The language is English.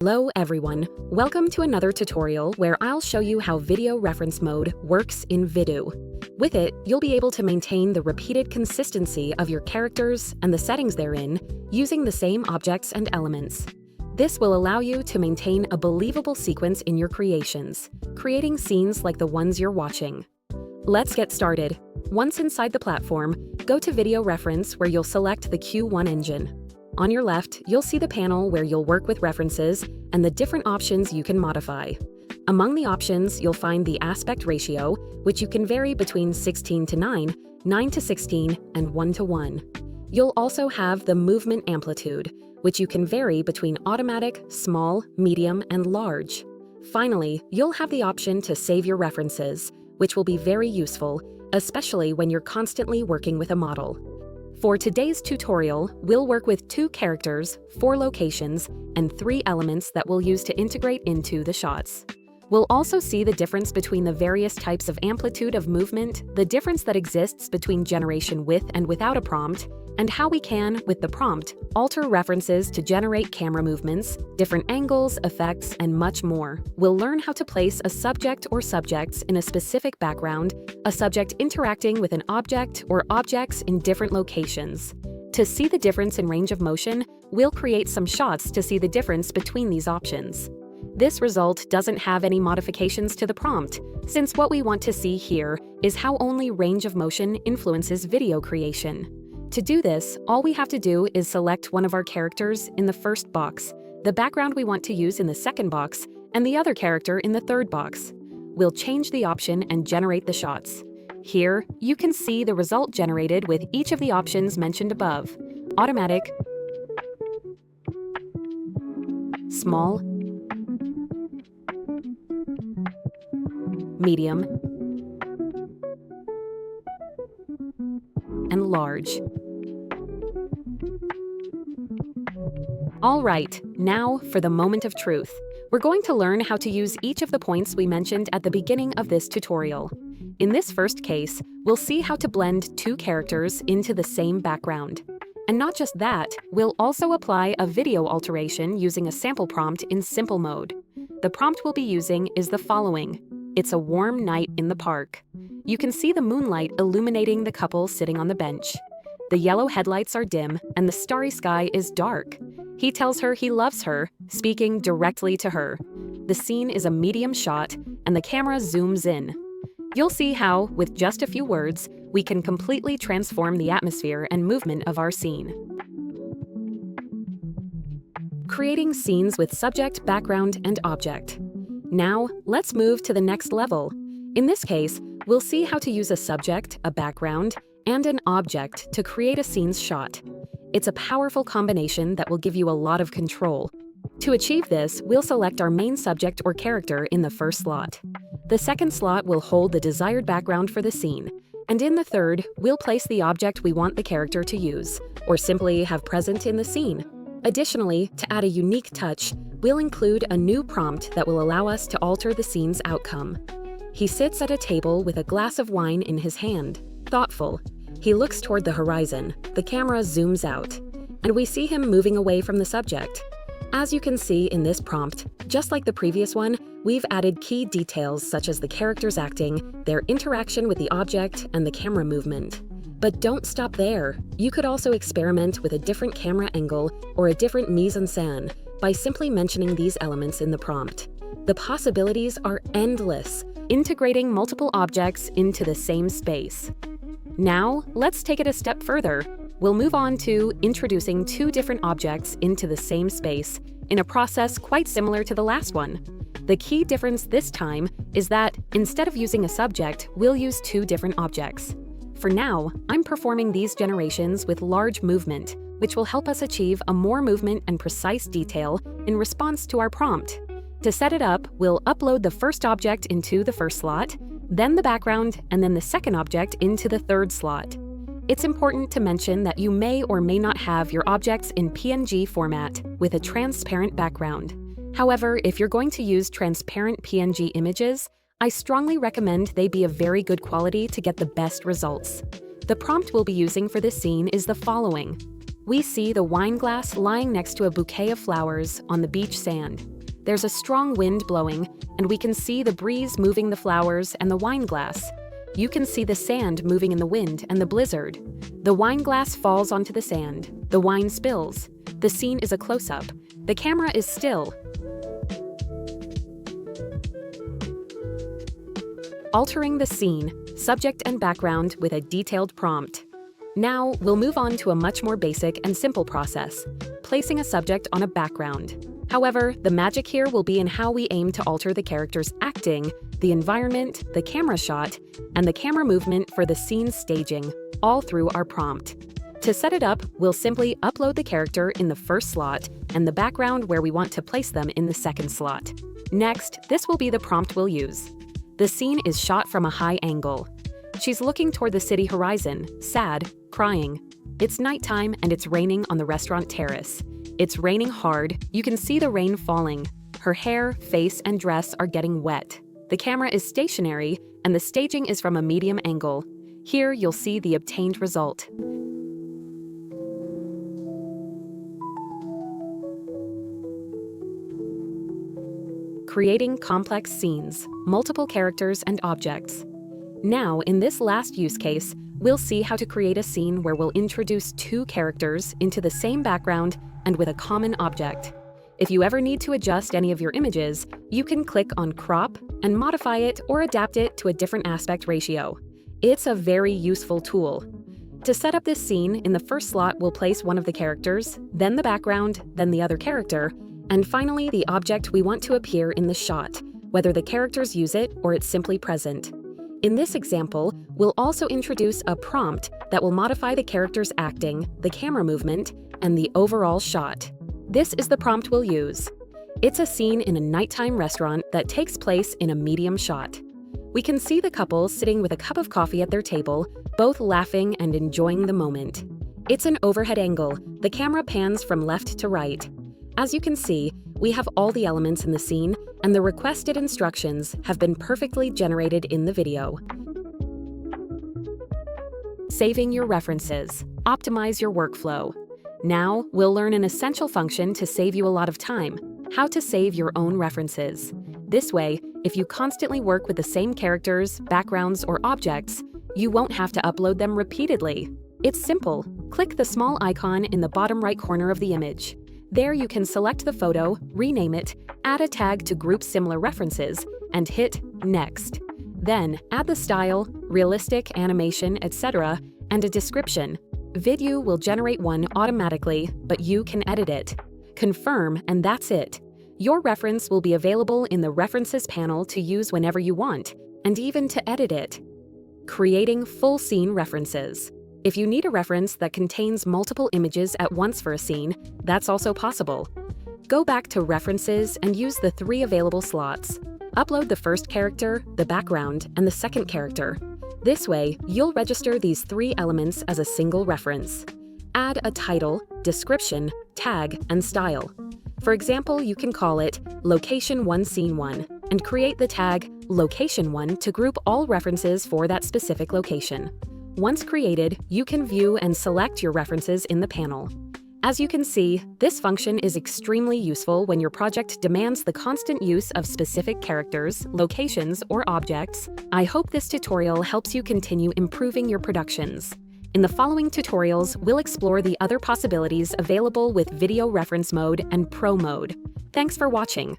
Hello everyone, welcome to another tutorial where I'll show you how video reference mode works in Vidu. With it, you'll be able to maintain the repeated consistency of your characters and the settings therein using the same objects and elements. This will allow you to maintain a believable sequence in your creations, creating scenes like the ones you're watching. Let's get started. Once inside the platform, go to Video Reference where you'll select the Q1 engine. On your left, you'll see the panel where you'll work with references and the different options you can modify. Among the options, you'll find the aspect ratio, which you can vary between 16:9, 9:16, and 1:1. You'll also have the movement amplitude, which you can vary between automatic, small, medium, and large. Finally, you'll have the option to save your references, which will be very useful, especially when you're constantly working with a model. For today's tutorial, we'll work with 2 characters, 4 locations, and 3 elements that we'll use to integrate into the shots. We'll also see the difference between the various types of amplitude of movement, the difference that exists between generation with and without a prompt, and how we can, with the prompt, alter references to generate camera movements, different angles, effects, and much more. We'll learn how to place a subject or subjects in a specific background, a subject interacting with an object or objects in different locations. To see the difference in range of motion, we'll create some shots to see the difference between these options. This result doesn't have any modifications to the prompt, since what we want to see here is how only range of motion influences video creation. To do this, all we have to do is select one of our characters in the first box, the background we want to use in the second box, and the other character in the third box. We'll change the option and generate the shots. Here, you can see the result generated with each of the options mentioned above: automatic, small, medium, and large. All right, now for the moment of truth. We're going to learn how to use each of the points we mentioned at the beginning of this tutorial. In this first case, we'll see how to blend 2 characters into the same background. And not just that, we'll also apply a video alteration using a sample prompt in simple mode. The prompt we'll be using is the following: "It's a warm night in the park." You can see the moonlight illuminating the couple sitting on the bench. The yellow headlights are dim and the starry sky is dark. He tells her he loves her, speaking directly to her. The scene is a medium shot and the camera zooms in. You'll see how, with just a few words, we can completely transform the atmosphere and movement of our scene. Creating scenes with subject, background, and object. Now, let's move to the next level. In this case, we'll see how to use a subject, a background, and an object to create a scene's shot. It's a powerful combination that will give you a lot of control. To achieve this, we'll select our main subject or character in the first slot. The second slot will hold the desired background for the scene, and in the third, we'll place the object we want the character to use, or simply have present in the scene. Additionally, to add a unique touch, we'll include a new prompt that will allow us to alter the scene's outcome. He sits at a table with a glass of wine in his hand, thoughtful. He looks toward the horizon, the camera zooms out, and we see him moving away from the subject. As you can see in this prompt, just like the previous one, we've added key details such as the characters acting, their interaction with the object, and the camera movement. But don't stop there. You could also experiment with a different camera angle or a different mise-en-scène by simply mentioning these elements in the prompt. The possibilities are endless, integrating multiple objects into the same space. Now, let's take it a step further. We'll move on to introducing 2 different objects into the same space in a process quite similar to the last one. The key difference this time is that instead of using a subject, we'll use 2 different objects. For now, I'm performing these generations with large movement, which will help us achieve a more movement and precise detail in response to our prompt. To set it up, we'll upload the first object into the first slot, then the background, and then the second object into the third slot. It's important to mention that you may or may not have your objects in PNG format with a transparent background. However, if you're going to use transparent PNG images, I strongly recommend they be of very good quality to get the best results. The prompt we'll be using for this scene is the following: We see the wine glass lying next to a bouquet of flowers on the beach sand. There's a strong wind blowing, and we can see the breeze moving the flowers and the wine glass. You can see the sand moving in the wind and the blizzard. The wine glass falls onto the sand. The wine spills. The scene is a close-up. The camera is still. Altering the scene, subject and background with a detailed prompt. Now, we'll move on to a much more basic and simple process, placing a subject on a background. However, the magic here will be in how we aim to alter the character's acting, the environment, the camera shot, and the camera movement for the scene staging, all through our prompt. To set it up, we'll simply upload the character in the first slot and the background where we want to place them in the second slot. Next, this will be the prompt we'll use. The scene is shot from a high angle. She's looking toward the city horizon, sad, crying. It's nighttime and it's raining on the restaurant terrace. It's raining hard, you can see the rain falling. Her hair, face, and dress are getting wet. The camera is stationary and the staging is from a medium angle. Here you'll see the obtained result. Creating complex scenes, multiple characters and objects. Now, in this last use case, we'll see how to create a scene where we'll introduce two characters into the same background and with a common object. If you ever need to adjust any of your images, you can click on Crop and modify it or adapt it to a different aspect ratio. It's a very useful tool. To set up this scene, in the first slot we'll place one of the characters, then the background, then the other character, and finally the object we want to appear in the shot, whether the characters use it or it's simply present. In this example, we'll also introduce a prompt that will modify the character's acting, the camera movement, and the overall shot. This is the prompt we'll use. It's a scene in a nighttime restaurant that takes place in a medium shot. We can see the couple sitting with a cup of coffee at their table, both laughing and enjoying the moment. It's an overhead angle. The camera pans from left to right. As you can see, we have all the elements in the scene, and the requested instructions have been perfectly generated in the video. Saving your references. Optimize your workflow. Now, we'll learn an essential function to save you a lot of time: how to save your own references. This way, if you constantly work with the same characters, backgrounds, or objects, you won't have to upload them repeatedly. It's simple. Click the small icon in the bottom right corner of the image. There you can select the photo, rename it, add a tag to group similar references, and hit Next. Then add the style, realistic, animation, etc., and a description. Vidu will generate one automatically, but you can edit it. Confirm, and that's it. Your reference will be available in the References panel to use whenever you want, and even to edit it. Creating full scene references. If you need a reference that contains multiple images at once for a scene, that's also possible. Go back to References and use the 3 available slots. Upload the first character, the background, and the second character. This way, you'll register these 3 elements as a single reference. Add a title, description, tag, and style. For example, you can call it Location 1 Scene 1 and create the tag Location 1 to group all references for that specific location. Once created, you can view and select your references in the panel. As you can see, this function is extremely useful when your project demands the constant use of specific characters, locations, or objects. I hope this tutorial helps you continue improving your productions. In the following tutorials, we'll explore the other possibilities available with Video Reference Mode and Pro Mode. Thanks for watching.